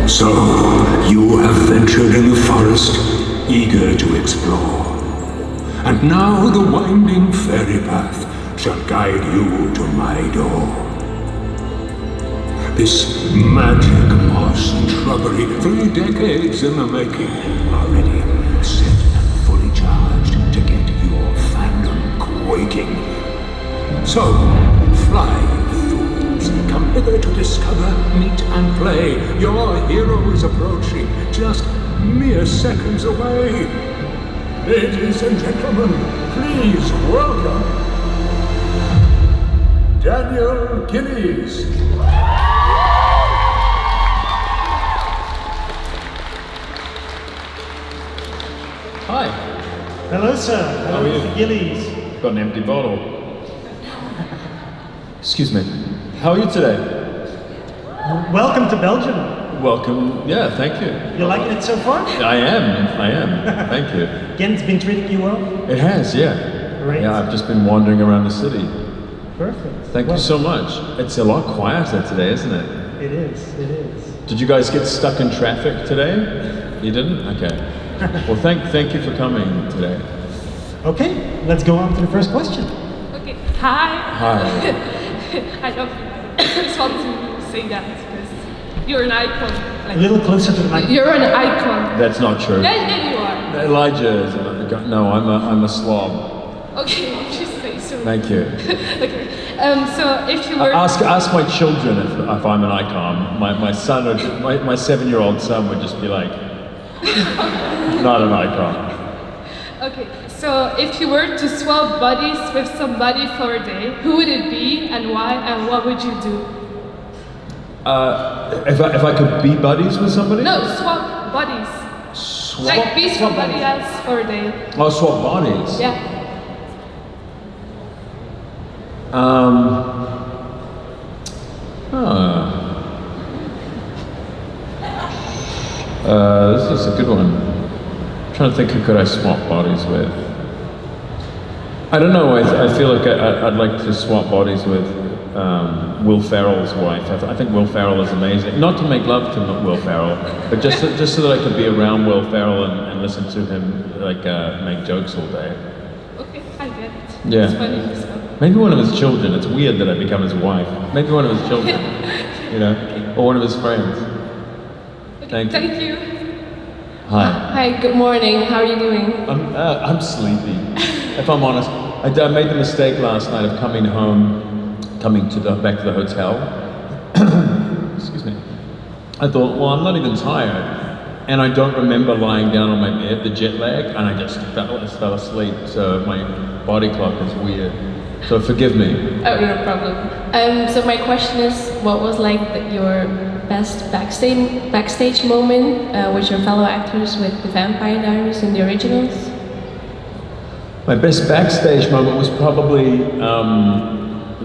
So, you have ventured in the forest, eager to explore. And now the winding fairy path shall guide you to my door. This magic moss and shrubbery, 3 decades in the making, are ready, set and fully charged to get your fandom quaking. So, fly, fools, come hither to discover, meet and play. Your hero is approaching, just mere seconds away. Ladies and gentlemen, please welcome Daniel Gillies. Hi. Hello, sir. How are you? Mr. Gillies. Got an empty bottle. Excuse me. How are you today? Welcome to Belgium. Welcome. Yeah, thank you. You liking it so far? I am. Thank you. Gent's been treating you well? It has, yeah. Great. Yeah, I've just been wandering around the city. Perfect. Thank you so much. It's a lot quieter today, isn't it? It is. Did you guys get stuck in traffic today? You didn't? Okay. Well, thank you for coming today. Okay, let's go on to the first question. Okay. Hi. Hi. I love you. I just want to say that because you're an icon. A little closer to the mic. You're an icon. That's not true. Yeah, you are. Elijah is no, I'm a slob. Okay, if you say so. Thank you. Okay. So if you were Ask my children if I'm an icon. My son, my 7-year-old son would just be like, not an icon. Okay, so if you were to swap bodies with somebody for a day, who would it be and why and what would you do? If I could be buddies with somebody? No, swap bodies. Like be somebody else for a day. Oh, swap bodies. Yeah. This is a good one. I'm trying to think who could I swap bodies with. I don't know. I feel like I'd like to swap bodies with Will Ferrell's wife. I think Will Ferrell is amazing. Not to make love to Will Ferrell, but just so that I could be around Will Ferrell and listen to him make jokes all day. Okay, I get it. Yeah. It's funny, so. Maybe one of his children. It's weird that I become his wife. Maybe one of his children, or one of his friends. Okay, thank you. Hi. Hi, good morning. How are you doing? I'm sleepy. If I'm honest, I made the mistake last night of coming back to the hotel. Excuse me. I thought, well, I'm not even tired, and I don't remember lying down on my bed, the jet lag, and I just fell asleep. So my body clock is weird. So forgive me. Oh, no problem. So my question is, what was your best backstage moment with your fellow actors with the Vampire Diaries in the originals? My best backstage moment was probably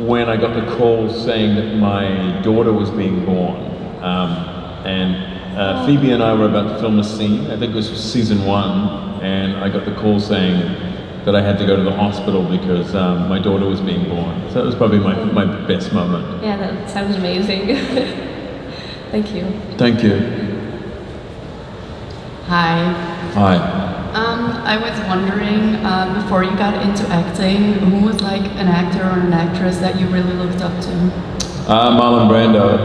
when I got the call saying that my daughter was being born. Phoebe and I were about to film a scene, I think it was season 1, and I got the call saying that I had to go to the hospital because my daughter was being born. So that was probably my best moment. Yeah, that sounds amazing. Thank you. Thank you. Hi. Hi. I was wondering, before you got into acting, who was an actor or an actress that you really looked up to? Marlon Brando.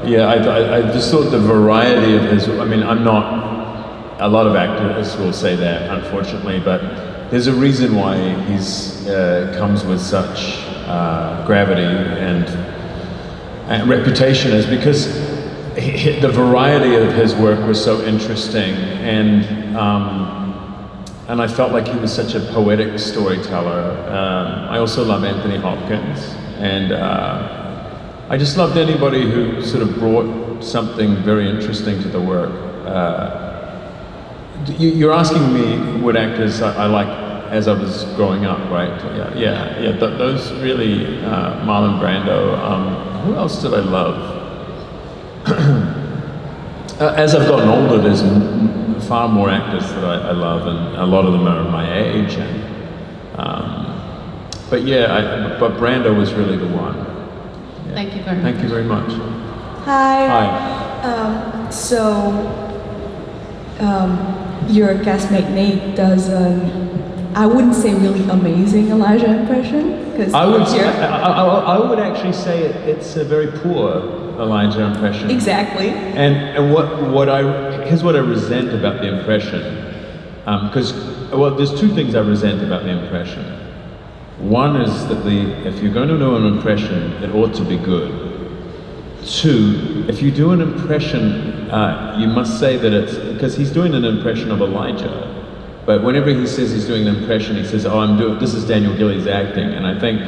Yeah, I just thought the variety of his, I'm not, a lot of actors will say that, unfortunately, but there's a reason why he's comes with such gravity and reputation, is because the variety of his work was so interesting, and I felt like he was such a poetic storyteller. I also love Anthony Hopkins, and I just loved anybody who sort of brought something very interesting to the work. You're asking me what actors I like as I was growing up, right? Yeah. Those really, Marlon Brando. Who else did I love? As I've gotten older, there's far more actors that I love, and a lot of them are my age. But Brando was really the one. Yeah. Thank you very much. Thank you very much. Hi. Hi. Your castmate Nate does I wouldn't say really amazing Elijah impression, because I would actually say it's a very poor Elijah impression. Exactly. And here's what I resent about the impression. Because there's two things I resent about the impression. One is that if you're going to do an impression, it ought to be good. Two, if you do an impression, you must say that it's because he's doing an impression of Elijah. But whenever he says he's doing an impression, he says, this is Daniel Gillies acting. And I think,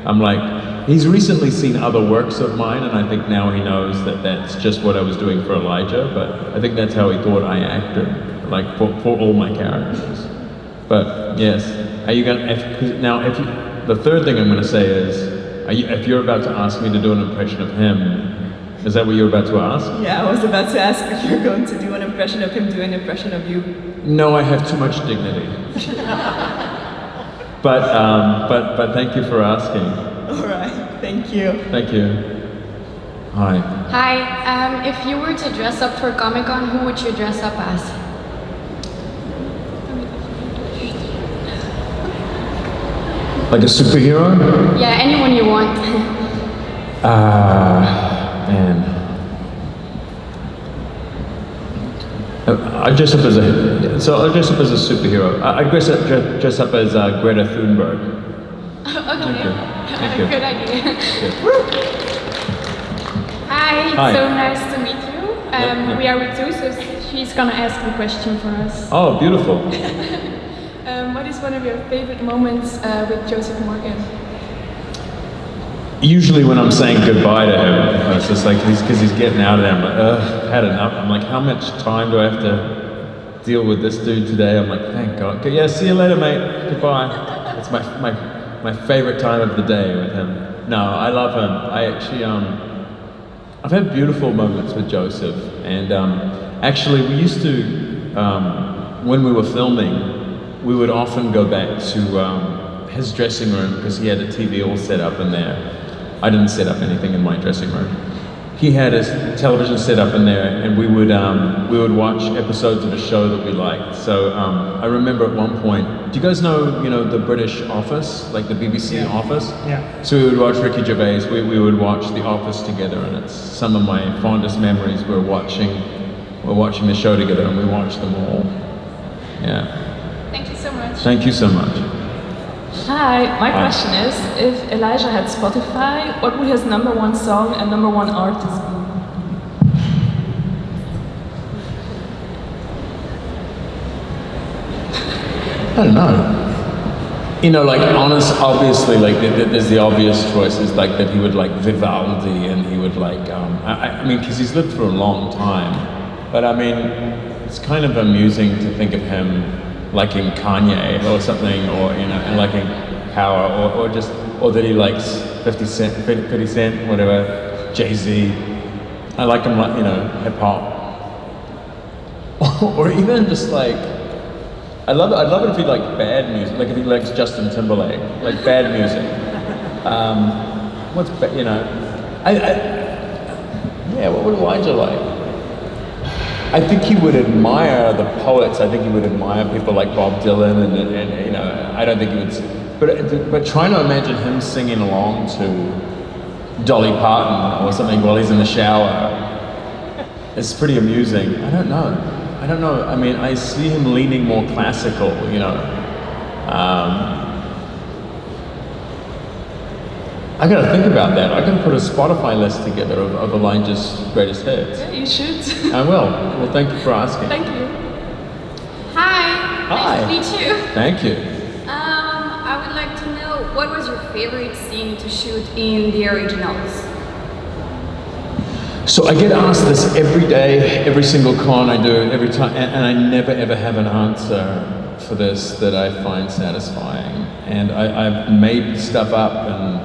I'm like, he's recently seen other works of mine, and I think now he knows that that's just what I was doing for Elijah, but I think that's how he thought I acted, like for all my characters. But yes, are you gonna, the third thing I'm gonna say is, if you're about to ask me to do an impression of him, is that what you're about to ask? Yeah, I was about to ask if you're going to do an impression of him doing an impression of you. No, I have too much dignity. but thank you for asking. All right, thank you. Thank you. Hi. Hi, if you were to dress up for ComicCon, who would you dress up as? Like a superhero? Yeah, anyone you want. Man. I dress up as a superhero. I dress up as Greta Thunberg. Okay. Thank you. Good idea. Hi. Hi, so nice to meet you. Yep. We are with Sue, so she's gonna ask a question for us. Oh, beautiful. What is one of your favorite moments with Joseph Morgan? Usually when I'm saying goodbye to him, it's just like, because he's getting out of there, I'm like, I've had enough. I'm like, how much time do I have to deal with this dude today? I'm like, thank God. Okay, yeah, see you later, mate. Goodbye. It's my favorite time of the day with him. No, I love him. I actually, I've had beautiful moments with Joseph. And actually, we used to, when we were filming, we would often go back to his dressing room because he had a TV all set up in there. I didn't set up anything in my dressing room. He had his television set up in there, and we would watch episodes of a show that we liked. So I remember at one point, do you guys know the British Office, like the BBC Office? Yeah. So we would watch Ricky Gervais. We would watch The Office together, and it's some of my fondest memories. We're watching the show together, and we watched them all. Yeah. Thank you so much. Thank you so much. Hi, my question is, if Elijah had Spotify, what would his #1 song and #1 artist be? I don't know. Like obviously, like there's the obvious choices, like that he would like Vivaldi, and he would like, I mean, because he's lived for a long time. But I mean, it's kind of amusing to think of him liking Kanye or something, or and liking Power, or that he likes 50 Cent, whatever, Jay-Z. I like him, like hip hop, or even just like I'd love it if he liked bad music, like if he likes Justin Timberlake, like bad music. What would Elijah like? I think he would admire the poets. I think he would admire people like Bob Dylan, and I don't think he would. But trying to imagine him singing along to Dolly Parton or something while he's in the shower, it's pretty amusing. I don't know. I mean, I see him leaning more classical. I gotta think about that. I gotta put a Spotify list together of Elijah's greatest hits. Yeah, you should. I will. Well, thank you for asking. Thank you. Hi. Hi. Nice to meet you. Thank you. I would like to know, what was your favorite scene to shoot in the originals? So I get asked this every day, every single con I do, every time, and I never ever have an answer for this that I find satisfying. And I've made stuff up, and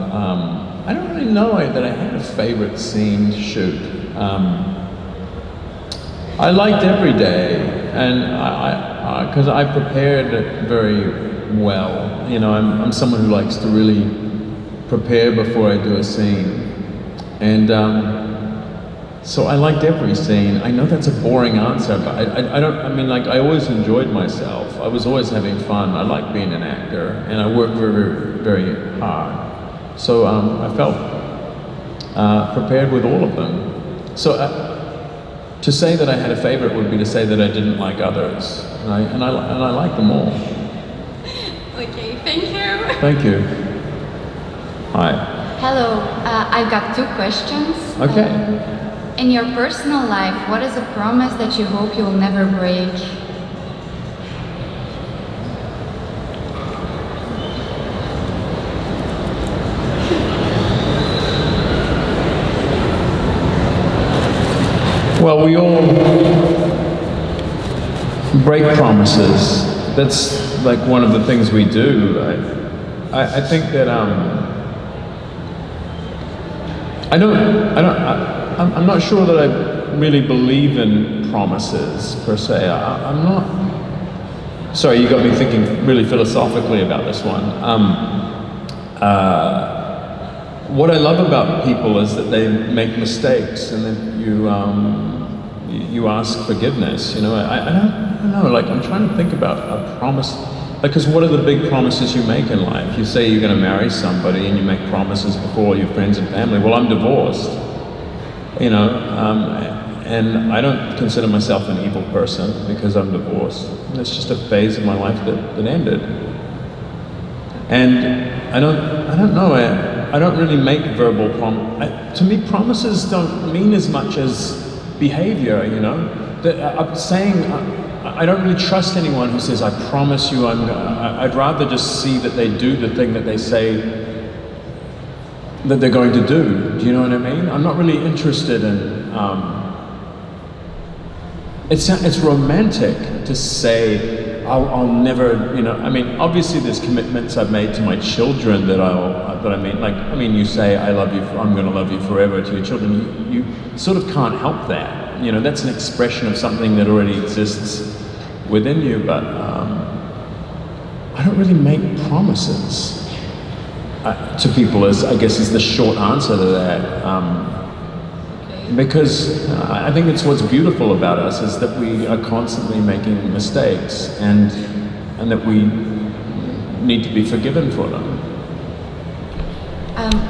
I don't really know that I had a favorite scene to shoot. I liked every day, and because I prepared it very well. I'm someone who likes to really prepare before I do a scene, and So I liked every scene. I know that's a boring answer, but I don't, I mean, like, I always enjoyed myself. I was always having fun. I like being an actor, and I worked very, very hard. So I felt prepared with all of them. So to say that I had a favorite would be to say that I didn't like others, and I like them all. Okay, thank you. Thank you. Hi. Hello, I've got 2 questions. Okay. In your personal life, what is a promise that you hope you will never break? Well, we all break promises. That's like one of the things we do. I think that I'm not sure that I really believe in promises per se. I'm not. Sorry, you got me thinking really philosophically about this one. What I love about people is that they make mistakes, and then you ask forgiveness. You know, I don't know. Like, I'm trying to think about a promise. Because what are the big promises you make in life? You say you're going to marry somebody, and you make promises before your friends and family. Well, I'm divorced. You know, and I don't consider myself an evil person because I'm divorced. It's just a phase of my life that ended. And I don't know. I don't really make verbal to me, promises don't mean as much as behavior. You know, I'm saying. I don't really trust anyone who says, "I promise you I'd rather just see that they do the thing that they say that they're going to do." Do you know what I mean? I'm not really interested in. It's romantic to say, "I'll never," you know. I mean, obviously there's commitments I've made to my children that you say, "I love you. I'm going to love you forever" to your children. You sort of can't help that. You know, that's an expression of something that already exists within you, but I don't really make promises to people, as I guess is the short answer to that. Because I think it's what's beautiful about us is that we are constantly making mistakes, and that we need to be forgiven for them.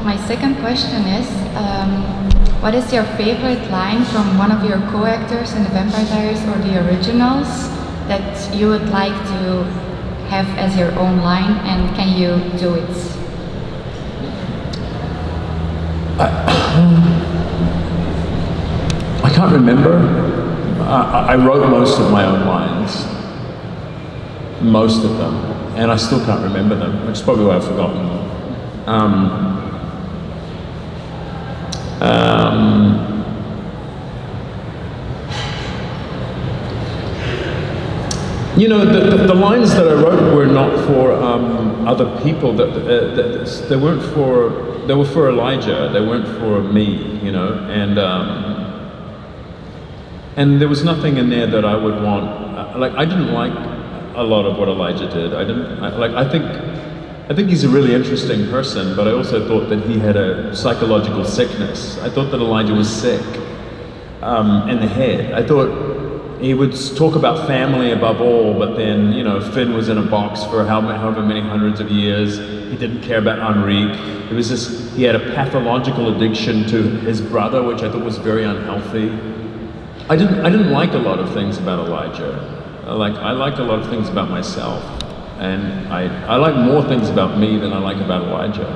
My second question is, what is your favorite line from one of your co-actors in the Vampire Diaries or the originals that you would like to have as your own line, and can you do it? I can't remember. I wrote most of my own lines. Most of them. And I still can't remember them, which is probably why I've forgotten them. You know, the lines that I wrote were not for other people. They weren't for. They were for Elijah. They weren't for me. You know, and there was nothing in there that I would want. Like, I didn't like a lot of what Elijah did. I think he's a really interesting person, but I also thought that he had a psychological sickness. I thought that Elijah was sick in the head. I thought he would talk about family above all, but then, you know, Finn was in a box for however many hundreds of years. He didn't care about Henri. It was just, he had a pathological addiction to his brother, which I thought was very unhealthy. I didn't like a lot of things about Elijah. I like a lot of things about myself. And I like more things about me than I like about Elijah.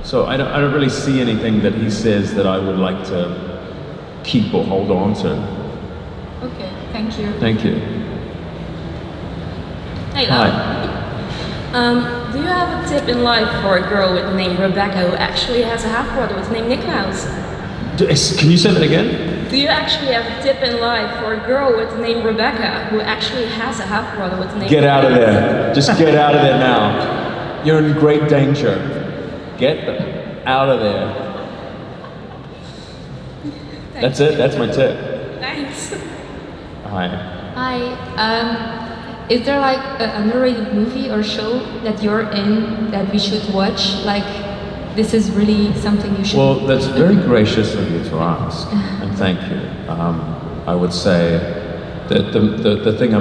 So I don't really see anything that he says that I would like to keep or hold on to. Okay, thank you. Thank you. Hey, Hi. Do you have a tip in life for a girl with the name Rebecca who actually has a half-brother with the name Niklaus? Can you say that again? Do you actually have a tip in life for a girl with the name Rebecca who actually has a half-brother with the name Get out of Niklaus? there. Just get out of there now. You're in great danger. Get out of there. That's it. That's my tip. Thanks. Hi. Hi. Is there like an underrated movie or show that you're in that we should watch? Like, this is really something you should. Well, that's very gracious of you to ask, and thank you. I would say that the thing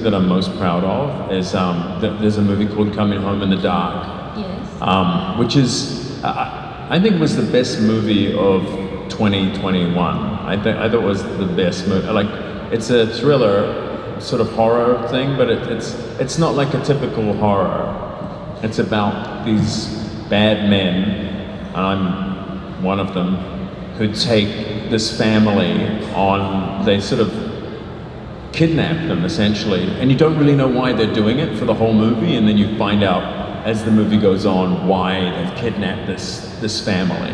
that I'm most proud of is that there's a movie called Coming Home in the Dark, Yes. which is I think was the best movie of 2021. I thought it was the best movie. Like, it's a thriller, sort of horror thing, but it's not like a typical horror. It's about these bad men, and I'm one of them, who take this family on. They sort of kidnap them essentially, and you don't really know why they're doing it for the whole movie, and then you find out as the movie goes on why they've kidnapped this family.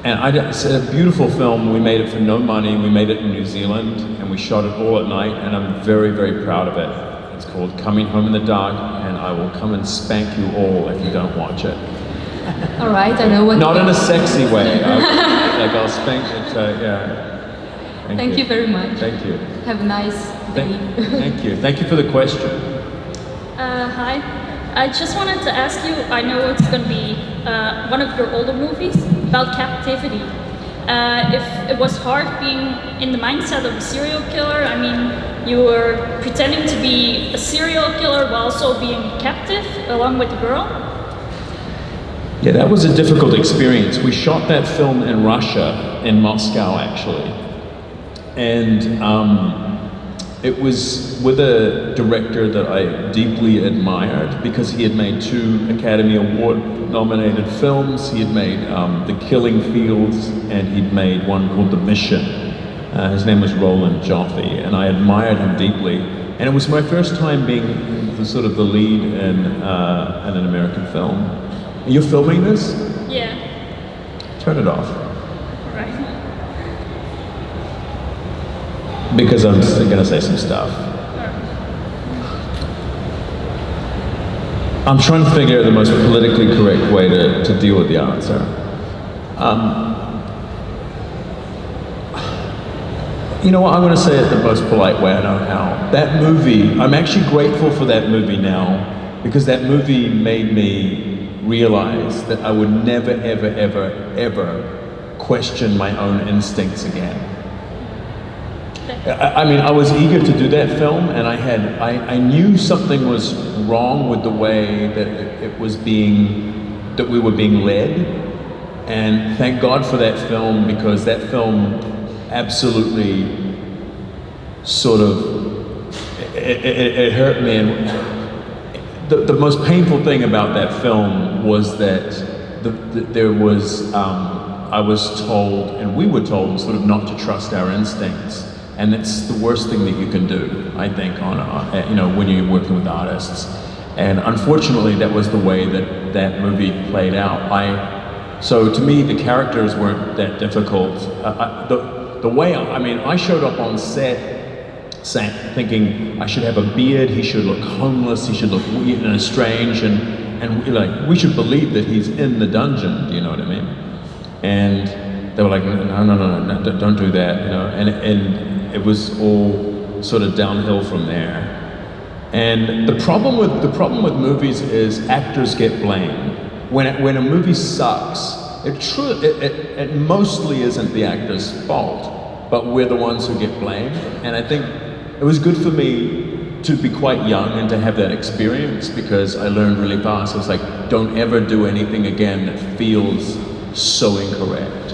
And it's a beautiful film. We made it for no money. We made it in New Zealand, and we shot it all at night, and I'm very, very proud of it. It's called Coming Home in the Dark, and I will come and spank you all if you don't watch it. All right, I know what. Not in a sexy way. I'll spank it. Yeah. Thank you very much. Thank you. Have a nice day. Thank you. Thank you for the question. Hi. I just wanted to ask you, I know it's going to be one of your older movies about captivity. If it was hard being in the mindset of a serial killer, I mean, you were pretending to be a serial killer while also being captive along with the girl? Yeah, that was a difficult experience. We shot that film in Russia, in Moscow actually. And it was with a director that I deeply admired because he had made 2 Academy Award nominated films. He had made The Killing Fields, and he'd made one called The Mission. His name was Roland Joffe, and I admired him deeply. And it was my first time being the lead in an American film. You're filming this? Yeah. Turn it off. Right. Because I'm going to say some stuff. I'm trying to figure out the most politically correct way to deal with the answer. You know what, I'm going to say it the most polite way I know how. That movie, I'm actually grateful for that movie now, because that movie made me realize that I would never, ever, ever, ever question my own instincts again. I mean, I was eager to do that film, and I knew something was wrong with the way that that we were being led. And thank God for that film, because that film absolutely sort of, it hurt me. And the most painful thing about that film was that there was, I was told, and we were told, sort of not to trust our instincts. And it's the worst thing that you can do, I think, when you're working with artists. And unfortunately, that was the way that movie played out. So to me, the characters weren't that difficult. The way, I showed up on set thinking I should have a beard, he should look homeless, he should look weird and strange, and like, we should believe that he's in the dungeon, do you know what I mean? And they were like, no, don't do that, and it was all sort of downhill from there. And the problem with movies is actors get blamed. When a movie sucks, it mostly isn't the actor's fault, but we're the ones who get blamed. And I think it was good for me to be quite young and to have that experience, because I learned really fast. I was like, don't ever do anything again that feels so incorrect.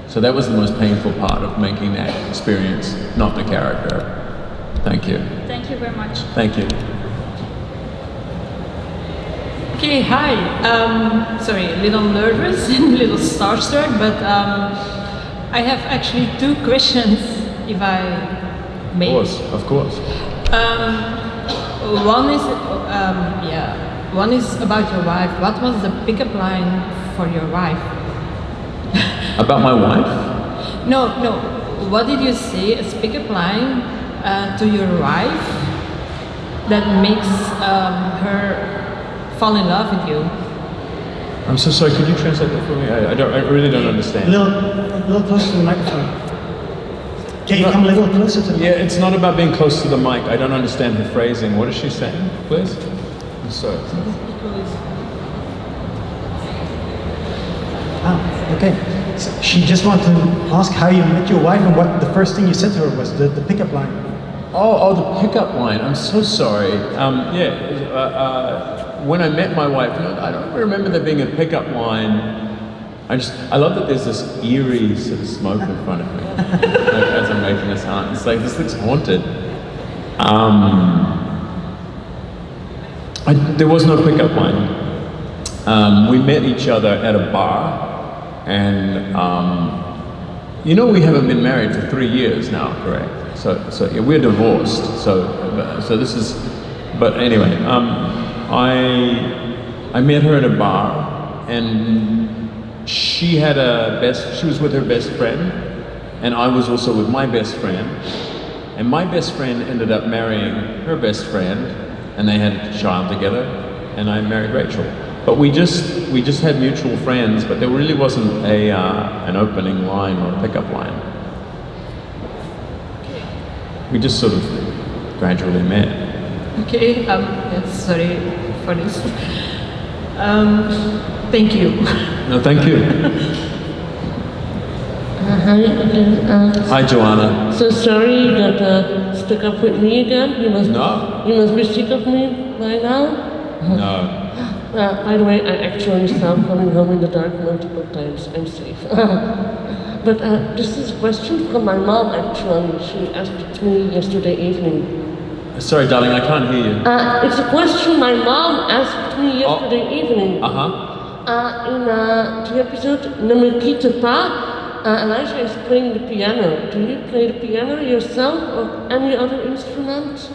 So that was the most painful part of making that experience, not the character. Thank you. Thank you very much. Thank you. Okay, hi. Sorry, a little nervous and a little starstruck, but I have actually 2 questions, if I may. Of course. One is about your wife. What was the pickup line for your wife? About my wife? No. What did you say as pickup line to your wife that makes her fall in love with you? I'm so sorry, could you translate that for me? I really don't understand. A little closer to the microphone. Can you come a little closer to the Yeah, it's not about being close to the mic. I don't understand her phrasing. What is she saying, please? I'm sorry. Okay. So she just wanted to ask how you met your wife and what the first thing you said to her was, the pickup line. Oh, the pickup line. I'm so sorry. When I met my wife, I don't remember there being a pickup line. I love that there's this eerie sort of smoke in front of me as I'm making this art. It's like, this looks haunted. There was no pickup line. We met each other at a bar, and we haven't been married for 3 years now, correct? So yeah, we're divorced. So this is. But anyway, I met her at a bar, and she was with her best friend, and I was also with my best friend, and my best friend ended up marrying her best friend, and they had a child together, and I married Rachel. But we just had mutual friends, but there really wasn't an opening line or a pickup line. We just sort of gradually met. Okay, sorry for this. Thank you. No, thank you. Hi again. Hi, Joanna. So sorry you got stuck up with me again. You must be sick of me by now. No. By the way, I actually saw coming home in the dark multiple times. I'm safe. But this is a question from my mom, actually. She asked it me yesterday evening. Sorry, darling, I can't hear you. It's a question my mom asked me yesterday evening. In the episode Ne me quitte pas, Elijah is playing the piano. Do you play the piano yourself or any other instrument?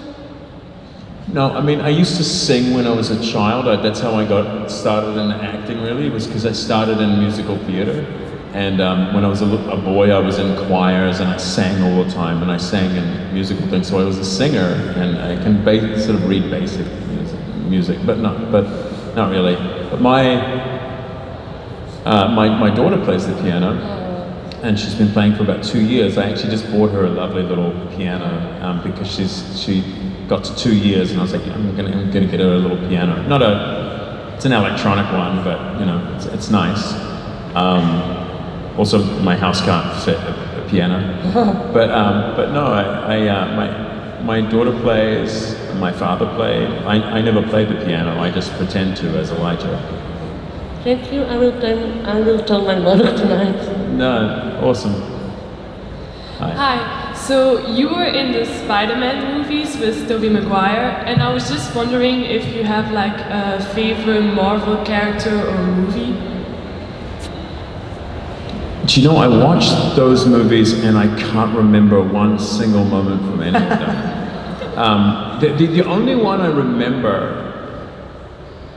No, I mean, I used to sing when I was a child. That's how I got started in acting, really. It was because I started in musical theater. And when I was a boy, I was in choirs and I sang all the time, and I sang in musical things. So I was a singer, and I can sort of read basic music, but not really. But my daughter plays the piano, and she's been playing for about 2 years. I actually just bought her a lovely little piano because she got to 2 years, and I was like, I'm gonna get her a little piano. It's an electronic one, but it's nice. Also, my house can't fit a piano. But no, my daughter plays. My father played. I never played the piano. I just pretend to as Elijah. Thank you. I will tell my mother tonight. No, awesome. Hi. So you were in the Spider-Man movies with Tobey Maguire, and I was just wondering if you have like a favorite Marvel character or movie. Do you know, I watched those movies and I can't remember one single moment from any of them. The only one I remember,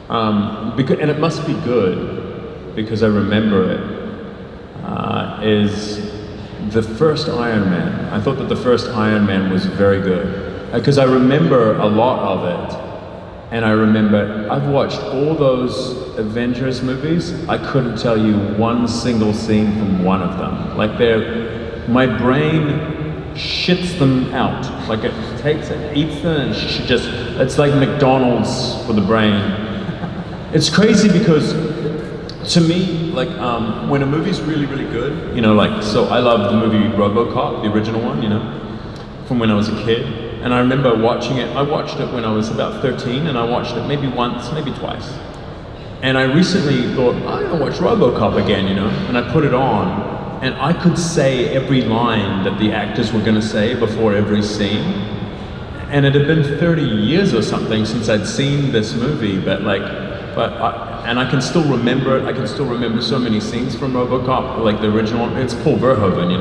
and it must be good because I remember it, is the first Iron Man. I thought that the first Iron Man was very good because I remember a lot of it. And I remember, I've watched all those Avengers movies. I couldn't tell you one single scene from one of them. Like my brain shits them out. Like it takes it, eats them, and it's like McDonald's for the brain. It's crazy because to me, like when a movie's really, really good, so I love the movie RoboCop, the original one, from when I was a kid. And I remember watching it. I watched it when I was about 13, and I watched it maybe once, maybe twice. And I recently thought, I'm gonna watch RoboCop again, and I put it on, and I could say every line that the actors were gonna say before every scene. And it had been 30 years or something since I'd seen this movie, and I can still remember it. I can still remember so many scenes from RoboCop, like the original one. It's Paul Verhoeven,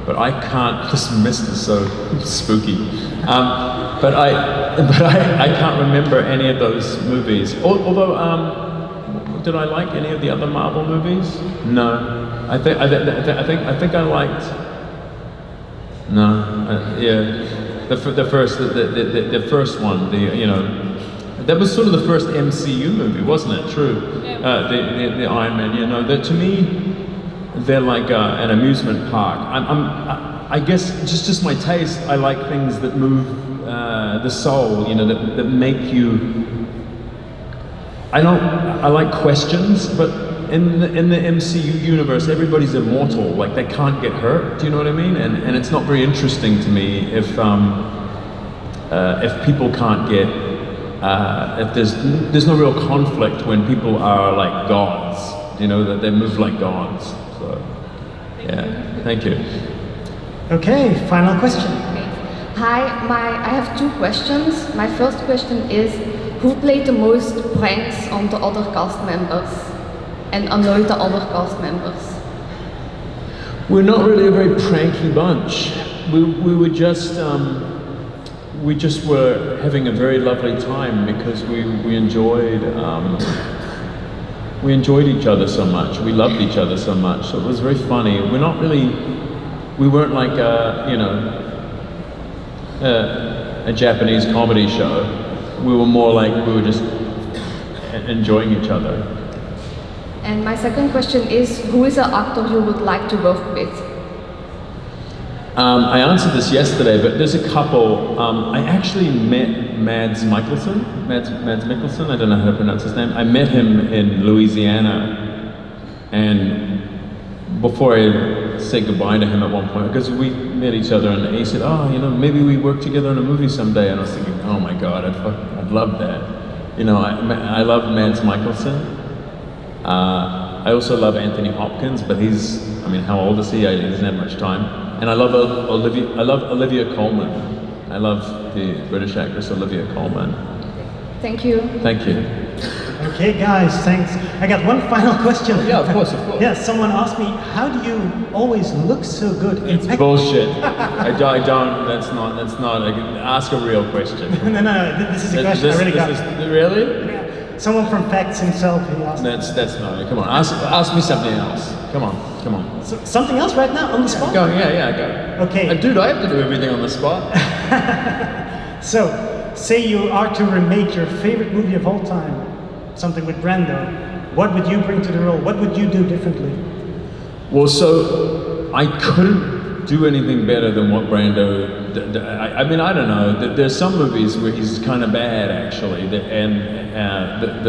but I can't. This mist is so spooky. But I can't remember any of those movies. Although, did I like any of the other Marvel movies? No. I think I liked. No. Yeah. The first one. That was sort of the first MCU movie, wasn't it? True. Yeah. The Iron Man. To me, they're like an amusement park. I guess just my taste. I like things that move the soul. that make you. I like questions, but in the MCU universe, everybody's immortal. Like they can't get hurt. Do you know what I mean? And it's not very interesting to me if people can't get, if there's no real conflict when people are like gods. You know, that they move like gods. So, yeah. Thank you. Okay, final question. Hi, I have two questions. My first question is, who played the most pranks on the other cast members and annoyed the other cast members? We're not really a very pranky bunch. We were just, we just were having a very lovely time because we enjoyed each other so much. We loved each other so much. So it was very funny. We weren't like a Japanese comedy show. We were more like we were just enjoying each other. And my second question is, who is an actor you would like to work with? I answered this yesterday, but there's a couple. I actually met Mads Mikkelsen. I don't know how to pronounce his name. I met him in Louisiana, and before I said goodbye to him at one point, because we met each other, and he said, "Oh, maybe we work together in a movie someday." And I was thinking, "Oh my God, I'd love that." I love Mads Mikkelsen. I also love Anthony Hopkins, but how old is he? He doesn't have much time. And I love Olivia Colman. I love the British actress Olivia Colman. Thank you. Thank you. Okay, guys, thanks. I got one final question. Yeah, of course. Yeah, someone asked me, how do you always look so good? It's bullshit. I don't. That's not. Ask a real question. No. This is a question I really got. Really? Yeah. Someone from Facts himself, he asked. That's not. Come on. Ask me something else. Come on. So, something else right now on the spot? Go. Go. Okay. Dude, I have to do everything on the spot. So, say you are to remake your favorite movie of all time, something with Brando. What would you bring to the role? What would you do differently? Well, so I couldn't do anything better than what Brando did. I don't know. There's some movies where he's kind of bad, actually, that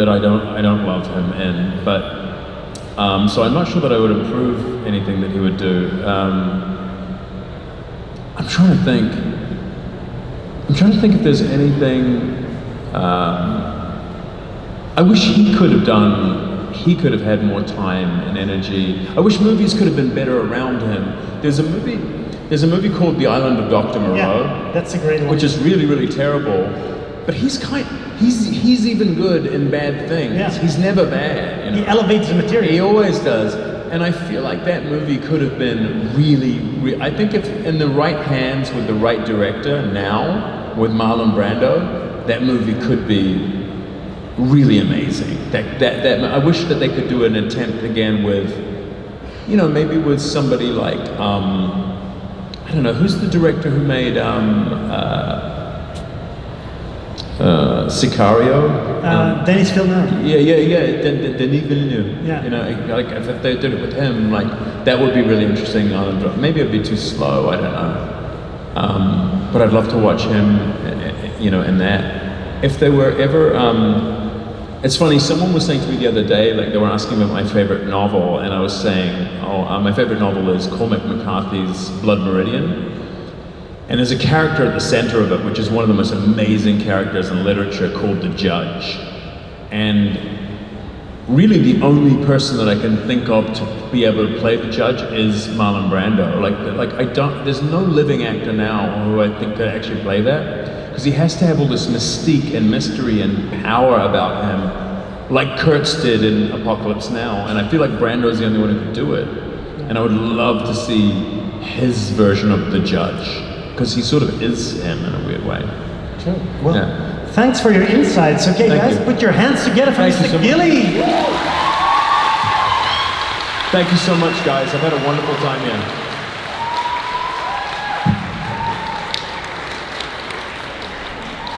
I don't love him in. But so I'm not sure that I would improve anything that he would do. I'm trying to think. If there's anything. I wish he could have had more time and energy. I wish movies could have been better around him. There's a movie called The Island of Dr. Moreau. Yeah, that's a great one. Which is really, really terrible. But he's even good in bad things. Yeah. He's never bad. He elevates the material. He always does. And I feel like that movie could have been really, I think if in the right hands with the right director now, with Marlon Brando, that movie could be really amazing. I wish that they could do an attempt again with, maybe with somebody like, I don't know, who's the director who made Sicario? Denis Villeneuve. Yeah, Denis Villeneuve. Yeah. Like if they did it with him, like that would be really interesting. Maybe it'd be too slow. I don't know. But I'd love to watch him, in that. If they were ever, it's funny. Someone was saying to me the other day, like they were asking me about my favorite novel, and I was saying, my favorite novel is Cormac McCarthy's Blood Meridian. And there's a character at the center of it, which is one of the most amazing characters in literature, called the Judge. And really the only person that I can think of to be able to play the Judge is Marlon Brando. There's no living actor now who I think could actually play that, because he has to have all this mystique and mystery and power about him, like Kurtz did in Apocalypse Now. And I feel like Brando's the only one who could do it. And I would love to see his version of the Judge, because he sort of is him in a weird way. Sure. Well, thanks for your insights. Okay, guys, put your hands together for Mr. Gillies. Thank you so much, guys. I've had a wonderful time here.